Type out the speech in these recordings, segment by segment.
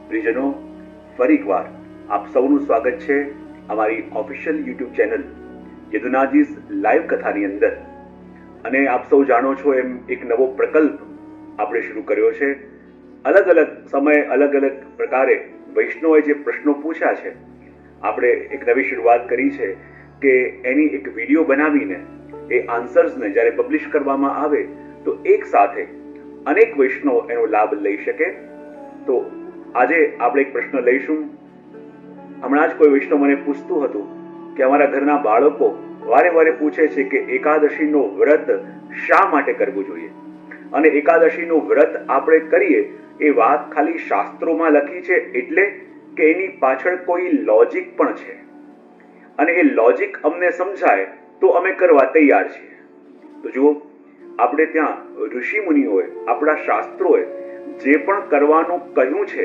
પ્રિયજનો, ફરી એકવાર આપ સૌનું સ્વાગત છે અમારી ઓફિશિયલ યુટ્યુબ ચેનલ યદુનાજીસ લાઈવ કથાની અંદર. અને આપ સૌ જાણો છો એમ એક નવો પ્રકલ્પ આપણે શરૂ કર્યો છે. અલગ અલગ સમયે અલગ અલગ પ્રકારે વૈષ્ણવોએ જે પ્રશ્નો પૂછ્યા છે, આપણે એક નવી શરૂઆત કરી છે કે એની એક વિડીયો બનાવીને એ આન્સર્સને જ્યારે પબ્લિશ કરવામાં આવે તો એક સાથે અનેક વૈષ્ણવ એનો લાભ લઈ શકે. તો આજે આપણે એક પ્રશ્ન લઈશું. હમણાં જ કોઈ વૈષ્ણવ મને પૂછતું હતું કે અમારા ઘરના બાળકો વારે વારે પૂછે છે કે એકાદશીનો વ્રત શા માટે કરવું જોઈએ, અને એકાદશીનું વ્રત આપણે કરીએ એ વાત ખાલી શાસ્ત્રોમાં લખી છે એટલે કે એની પાછળ કોઈ લોજિક પણ છે, અને એ લોજિક અમને સમજાય તો અમે કરવા તૈયાર છીએ. તો જુઓ, આપણે ત્યાં ઋષિ મુનિઓએ, આપણા શાસ્ત્રોએ જે પણ કરવાનું કહ્યું છે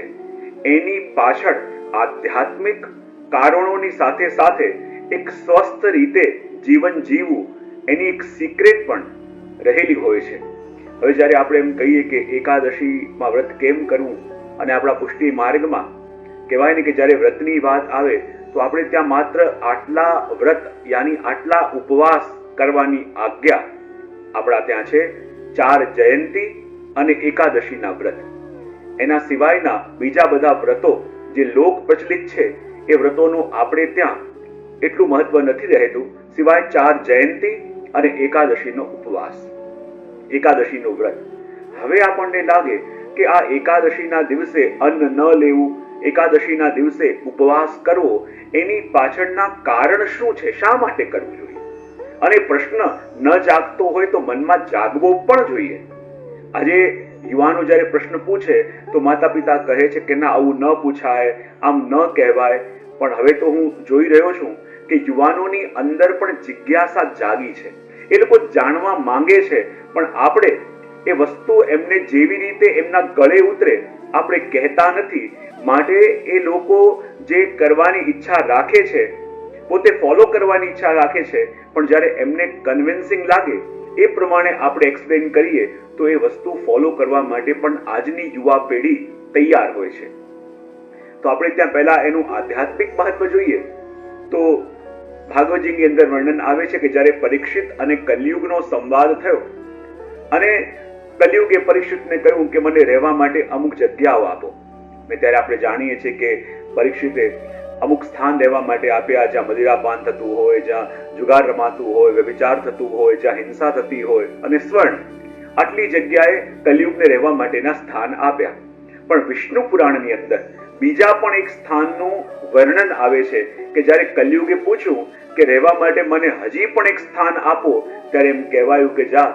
એની પાછળ આધ્યાત્મિક કારણોની સાથે સાથે એક સ્વસ્થ રીતે જીવન જીવવું એની એક સિક્રેટ પણ રહેલી હોય છે. હવે જ્યારે આપણે એમ કહીએ કે એકાદશીમાં વ્રત કેમ કરવું, અને આપણા પુષ્ટિ માર્ગમાં કહેવાય ને કે જ્યારે વ્રતની વાત આવે તો આપણે ત્યાં માત્ર આટલા વ્રત યાની આટલા ઉપવાસ કરવાની આજ્ઞા આપણા ત્યાં છે. 4 જયંતી અને એકાદશીના વ્રત. એના સિવાયના બીજા બધા વ્રતો જે લોક પ્રચલિત છે એ વ્રતોનું આપણે ત્યાં એટલું મહત્વ નથી રહેતું, સિવાય 4 જયંતી અને એકાદશીનો ઉપવાસ, એકાદશીનું વ્રત. હવે આપણને લાગે કે આ એકાદશીના દિવસે અન્ન ન લેવું, એકાદશીના દિવસે ઉપવાસ કરવો, એની પાછળના કારણ શું છે, શા માટે કરવું જોઈએ? અને પ્રશ્ન ન જાગતો હોય તો મનમાં જાગવો પણ જોઈએ. આજે યુવાનો જ્યારે પ્રશ્ન પૂછે તો માતા પિતા કહે છે કે ના, આવું ન પૂછાય, આમ ન કહેવાય. પણ હવે તો હું જોઈ રહ્યો છું કે યુવાનોની અંદર પણ જિજ્ઞાસા જાગી છે. એ લોકો જાણવા માંગે છે, પણ આપણે એ વસ્તુ એમને જેવી રીતે એમના ગળે ઉતરે આપણે કહેતા નથી. માટે એ લોકો જે કરવાની ઈચ્છા રાખે છે, પોતે ફોલો કરવાની ઈચ્છા રાખે છે, પણ જ્યારે એમને કન્વિન્સિંગ લાગે એ પ્રમાણે આપણે એક્સપ્લેન કરીએ તો એ વસ્તુ ફોલો કરવા માટે પણ આજની યુવા પેઢી તૈયાર હોય છે. તો આપણે ત્યાં પહેલા એનું આધ્યાત્મિક મહત્વ જોઈએ તો ભાગવતજીની અંદર વર્ણન આવે છે કે જ્યારે પરીક્ષિત અને કલયુગનો સંવાદ થયો અને કલયુગે પરીક્ષિતને કહ્યું કે મને રહેવા માટે અમુક જગ્યાઓ આપો. ને ત્યારે આપણે જાણીએ છીએ કે પરીક્ષિતે અમુક સ્થાન રહેવા માટે આપ્યા, જ્યાં મદિરાપાન થતું હોય, જ્યાં જુગાર રમાતું હોય, વ્યભિચાર થતું હોય, જ્યાં હિંસા થતી હોય, અને સ્વર્ણ, આટલી જગ્યાએ કલયુગને રહેવા માટેના સ્થાન આપ્યા. પણ વિષ્ણુ પુરાણની અંદર બીજા પણ એક સ્થાનનું વર્ણન આવે છે કે જ્યારે કલયુગે પૂછ્યું કે રહેવા માટે મને હજી પણ એક સ્થાન આપો, ત્યારે એમ કહેવાયું કે જા,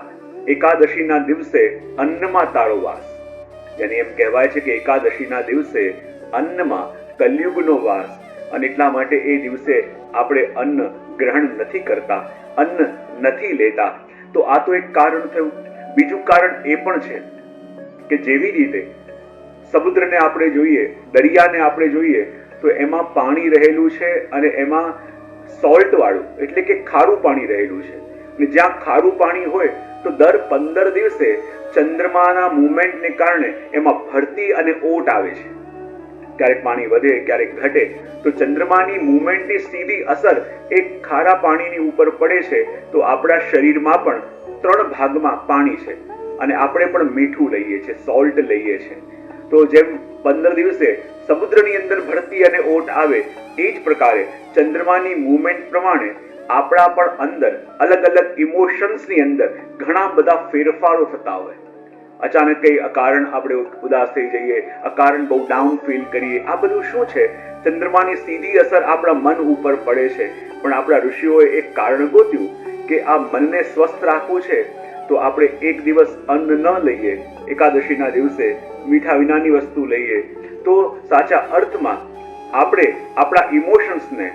એકાદશીના દિવસે અન્નમાં તારો વાસ. જેને એમ કહેવાય છે કે એકાદશીના દિવસે અન્નમાં કલયુગનો વાસ, અને એટલા માટે એ દિવસે આપણે અન્ન ગ્રહણ નથી કરતા, અન્ન નથી લેતા. તો આ તો એક કારણ થયું. બીજું કારણ એ પણ છે કે જેવી રીતે સમુદ્રને આપણે જોઈએ, દરિયાને આપણે જોઈએ તો એમાં પાણી રહેલું છે અને એમાં સોલ્ટ વાળું એટલે કે ખારું પાણી રહેલું છે. અને જ્યાં ખારું પાણી હોય તો દર 15 દિવસે ચંદ્રમાના મુવમેન્ટને કારણે એમાં ભરતી અને ઓટ આવે છે. ક્યારેક પાણી વધે, ક્યારેક ઘટે. તો ચંદ્રમાની મુવમેન્ટની સીધી અસર એક ખારા પાણીની ઉપર પડે છે. તો આપણા શરીરમાં પણ 3 ભાગમાં પાણી છે અને આપણે પણ મીઠું લઈએ છીએ, સોલ્ટ લઈએ છીએ. તો જેમ 15 દિવસે સમુદ્રની અંદર ભરતી અને ઓટ આવે, એ જ પ્રકારે ચંદ્રમાની મુવમેન્ટ પ્રમાણે આપણા પણ અંદર અલગ અલગ ઇમોશન્સની અંદર ઘણા બધા ફેરફારો થતા હોય. અચાનક કઈ અકારણ આપણે ઉદાસ થઈ જઈએ, અકારણ બહુ ડાઉન ફીલ કરીએ. આ બધું શું છે? ચંદ્રમાની સીધી અસર આપણા મન ઉપર પડે છે. પણ આપણા ઋષિઓએ એક કારણ ગોત્યું કે આ મનને સ્વસ્થ રાખવું છે તો આપણે એક દિવસ અન્ન ન લઈએ, એકાદશીના દિવસે મીઠા વિનાની વસ્તુ લઈએ, તો સાચા અર્થમાં આપણે આપણા ઇમોશન્સને,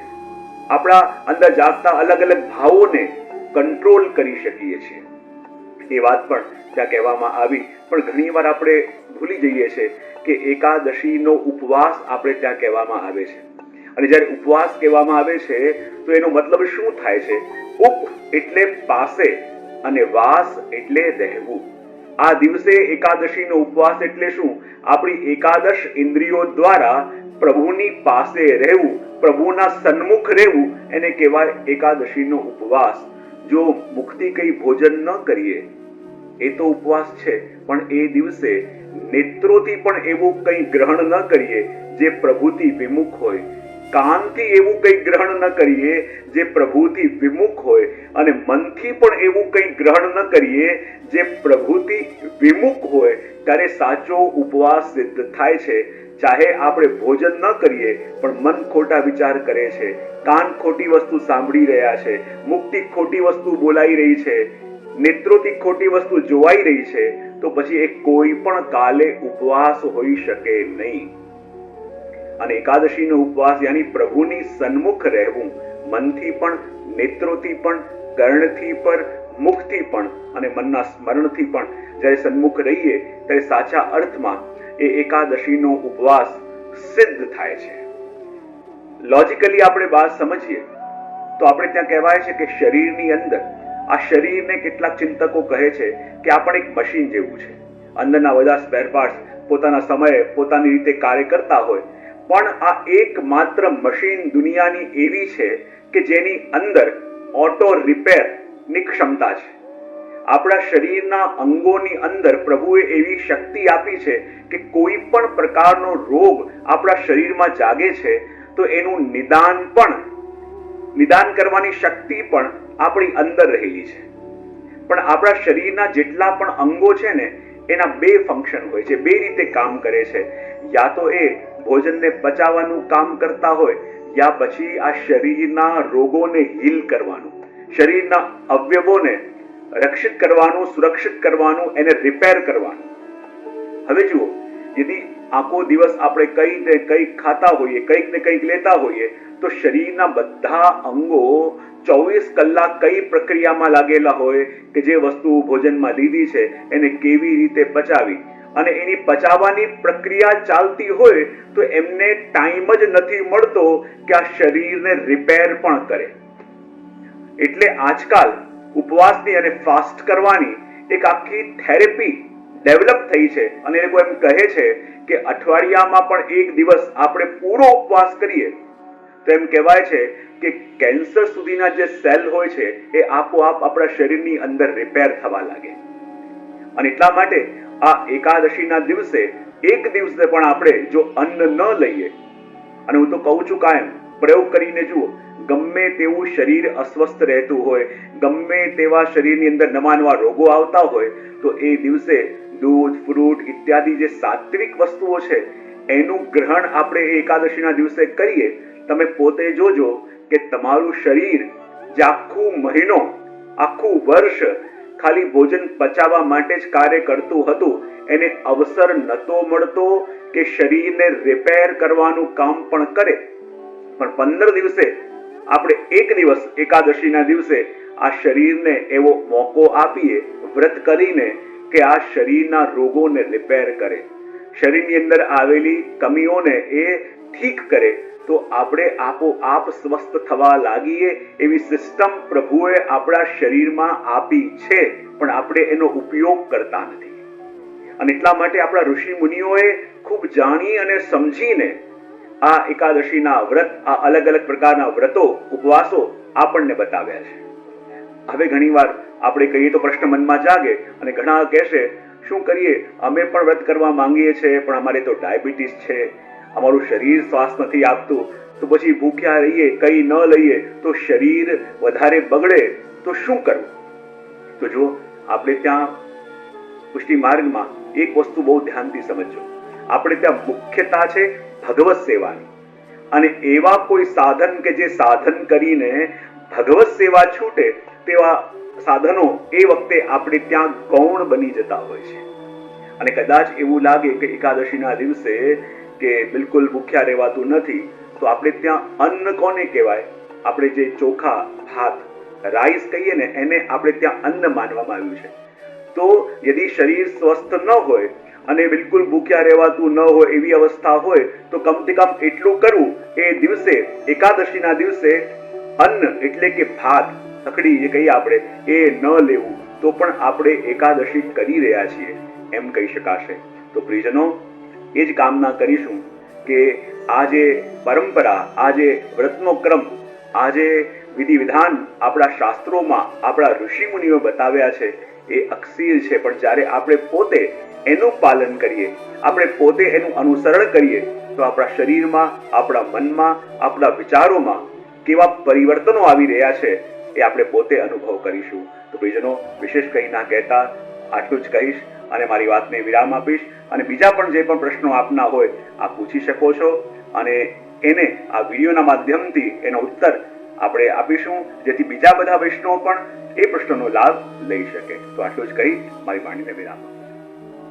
આપણા અંદર જાગતા અલગ અલગ ભાવોને કંટ્રોલ કરી શકીએ છીએ. એ વાત પણ ત્યાં કહેવામાં આવી. પણ ઘણીવાર આપણે ભૂલી જઈએ છીએ કે એકાદશીનો ઉપવાસ આપણે ત્યાં કહેવામાં આવે છે. અને જ્યારે ઉપવાસ કહેવામાં આવે છે તો એનો મતલબ શું થાય છે? ઉપ એટલે પાસે અને વાસ એટલે રહેવું. આ દિવસે એકાદશીનો ઉપવાસ એટલે શું? આપણી એકાદશ ઇન્દ્રિયો દ્વારા પ્રભુની પાસે રહેવું, પ્રભુના સન્મુખ રહેવું, એને કહેવાય એકાદશીનો ઉપવાસ. જો મુખથી કઈ ભોજન ન કરીએ એ તો ઉપવાસ છે, પણ એ દિવસે નેત્રોથી પણ એવું કંઈ ગ્રહણ ન કરીએ જે પ્રભુથી વિમુખ હોય, કાનથી એવું કંઈ ગ્રહણ ન કરીએ જે પ્રભુથી વિમુખ હોય, અને મનથી પણ એવું કંઈ ગ્રહણ ન કરીએ જે પ્રભુથી વિમુખ હોય, ત્યારે સાચો ઉપવાસ સિદ્ધ થાય છે. ચાહે આપણે ભોજન ન કરીએ પણ મન ખોટા વિચાર કરે છે, કાન ખોટી વસ્તુ સાંભળી રહ્યા છે, મુખથી ખોટી વસ્તુ બોલાઈ રહી છે, નેત્રોથી ખોટી વસ્તુ જોવાઈ રહી છે, તો પછી એ કોઈ પણ કાલે ઉપવાસ હોઈ શકે નહીં. અને એકાદશીનો ઉપવાસ યાની પ્રભુની સન્મુખ રહેવું, મનથી પણ, નેત્રોથી પણ, કર્ણથી પણ, મુખથી પણ અને મનના સ્મરણથી પણ જ્યારે સન્મુખ રહીએ ત્યારે સાચા અર્થમાં એ એકાદશીનો ઉપવાસ સિદ્ધ થાય છે. લોજિકલી આપણે વાત સમજીએ તો આપણે ત્યાં કહેવાય છે કે શરીરની અંદર, આ શરીરને કેટલાક ચિંતકો કહે છે કે આ પણ એક મશીન જેવું છે. અંદરના બધા સ્પેર પાર્ટ્સ પોતાના સમયે પોતાની રીતે કાર્ય કરતા હોય, પણ આ એકમાત્ર મશીન દુનિયાની એવી છે કે જેની અંદર ઓટો રિપેરની ક્ષમતા છે. આપણા શરીરના અંગોની અંદર પ્રભુએ એવી શક્તિ આપી છે કે કોઈ પણ પ્રકારનો રોગ આપણા શરીરમાં જાગે છે તો એનું નિદાન કરવાની શક્તિ પણ આપણી અંદર રહેલી છે. પણ આપણા શરીરના જેટલા પણ અંગો છે ને, એના બે ફંક્શન હોય છે, બે રીતે કામ કરે છે. યા તો એ ભોજનને પચાવવાનું કામ કરતા હોય, યા પછી આ શરીરના રોગોને હીલ કરવાનું, શરીરના અવયવોને રક્ષિત કરવાનું, સુરક્ષિત કરવાનું, એને રિપેર કરવાનું. હવે જુઓ, યદિ આખો દિવસ આપણે કંઈ ને કંઈક ખાતા હોઈએ, કંઈક ને કંઈક લેતા હોઈએ, તો શરીરના બધા અંગો 24 કલાક કઈ પ્રક્રિયામાં લાગેલા હોય કે જે વસ્તુ ભોજનમાં લીધી છે એને કેવી રીતે પચાવી, અને એની પચાવવાની પ્રક્રિયા ચાલતી હોય તો એમને ટાઈમ જ નથી મળતો કે આ શરીરને રિપેર પણ કરે. એટલે આજકાલ ઉપવાસની અને ફાસ્ટ કરવાની એક આખી થેરેપી ડેવલપ થઈ છે, અને એ લોકો એમ કહે છે કે અઠવાડિયામાં પણ એક દિવસ આપણે પૂરો ઉપવાસ કરીએ તો એમ કહેવાય છે કે કેન્સર સુધીના જે સેલ હોય છે એ આપોઆપ આપણા શરીરની અંદર રિપેર થવા લાગે. અને એટલા માટે આ એકાદશીના દિવસે એક દિવસે પણ આપણે જો અન્ન ન લઈએ, અને હું તો કહું છું કાયમ પ્રયોગ કરીને જુઓ, ગમે તેવું શરીર અસ્વસ્થ રહેતું હોય, ગમે તેવા શરીરની અંદર નવા નવા રોગો આવતા હોય, તો એ દિવસે દૂધ, ફ્રૂટ ઇત્યાદિ જે સાત્વિક વસ્તુઓ છે એનું ગ્રહણ આપણે એકાદશીના દિવસે કરીએ. તમે પોતે જોજો કે તમારું શરીર જે આખું મહિનો, આખું વર્ષ ખાલી ભોજન પચાવવા માટે જ કાર્ય કરતું હતું, એને અવસર નહોતો મળતો કે શરીરને રિપેર કરવાનું કામ પણ કરે. પણ 15 દિવસે આપણે એક દિવસ એકાદશીના દિવસે આ શરીરને એવો મોકો આપીએ વ્રત કરીને કે આ શરીરના રોગોને રિપેર કરે, શરીરની અંદર આવેલી કમીઓને એ ઠીક કરે, તો આપણે આપોઆપ સ્વસ્થ થવા લાગીએ. એવી સિસ્ટમ પ્રભુએ આપણા શરીરમાં આપી છે, પણ આપણે એનો ઉપયોગ કરતા નથી. અને એટલા માટે આપણા ઋષિ મુનિઓએ ખૂબ જાણી અને સમજીને આ એકાદશીના વ્રત, આ અલગ અલગ પ્રકારના વ્રતો, ઉપવાસો આપણને બતાવ્યા છે. હવે ઘણીવાર આપણે કહીએ તો પ્રશ્ન મનમાં જાગે, અને ઘણા કહેશે શું કરીએ, અમે પણ વ્રત કરવા માંગીએ છીએ પણ અમારે તો ડાયાબિટીસ છે, અમારું શરીર શ્વાસ નથી આપતું, તો પછી ભૂખ્યા રહીએ, કંઈ ન લઈએ તો શરીર વધારે બગડે, તો શું કરવું? તો જો આપણે ત્યાં પુષ્ટિ માર્ગમાં એક વસ્તુ બહુ ધ્યાનથી સમજજો. આપણે ત્યાં મુખ્યતા છે ભગવત સેવાની, અને એવા કોઈ સાધન કે જે સાધન કરીને ભગવત સેવા છૂટે તેવા સાધનો એ વખતે આપણે ત્યાં ગૌણ બની જતા હોય છે. અને કદાચ એવું લાગે કે એકાદશીના દિવસે કે બિલકુલ ભૂખ્યા રહેવાતું નથી, તો આપણે ત્યાં અન્ન કોને કહેવાય? આપણે જે ચોખા, ભાત, રાઈસ કહીએ ને, એને આપણે ત્યાં અન્ન માનવામાં આવ્યું છે. તો યદિ શરીર સ્વસ્થ ન હોય અને બિલકુલ ભૂખ્યા રહેવાતું ન હોય, એવી અવસ્થા હોય, તો કમથી કમ એટલું કરવું, એ દિવસે એકાદશીના દિવસે અન્ન એટલે કે ભાત, સખડી જે કહીએ આપણે, એ ન લેવું. તો પણ આપણે એકાદશી કરી રહ્યા છીએ એમ કહી શકાશે. તો પ્રિયજનો, એ જ કામના કરીશું કે આ જે પરંપરા, આ જે વ્રતનો ક્રમ, આ જે વિધિ વિધાન આપણા શાસ્ત્રોમાં આપણા ઋષિમુનિઓ બતાવ્યા છે એ અક્ષીર છે, પણ જ્યારે આપણે પોતે એનું પાલન કરીએ, આપણે પોતે એનું અનુસરણ કરીએ તો આપણા શરીરમાં, આપણા મનમાં, આપણા વિચારોમાં કેવા પરિવર્તનો આવી રહ્યા છે એ આપણે પોતે અનુભવ કરીશું. તો પ્રિયજનો, વિશેષ કંઈ ના કહેતા આટલું જ કહીશ અને મારી વાતને વિરામ આપીશ. અને બીજા પણ જે પણ પ્રશ્નો આપના હોય આપ પૂછી શકો છો અને એને આ વિડીયોના માધ્યમથી એનો ઉત્તર આપણે આપીશું, જેથી બીજા બધા વૈષ્ણવો પણ એ પ્રશ્નોનો લાભ લઈ શકે. તો આટલું જ કહી મારી વાણીને વિરામ.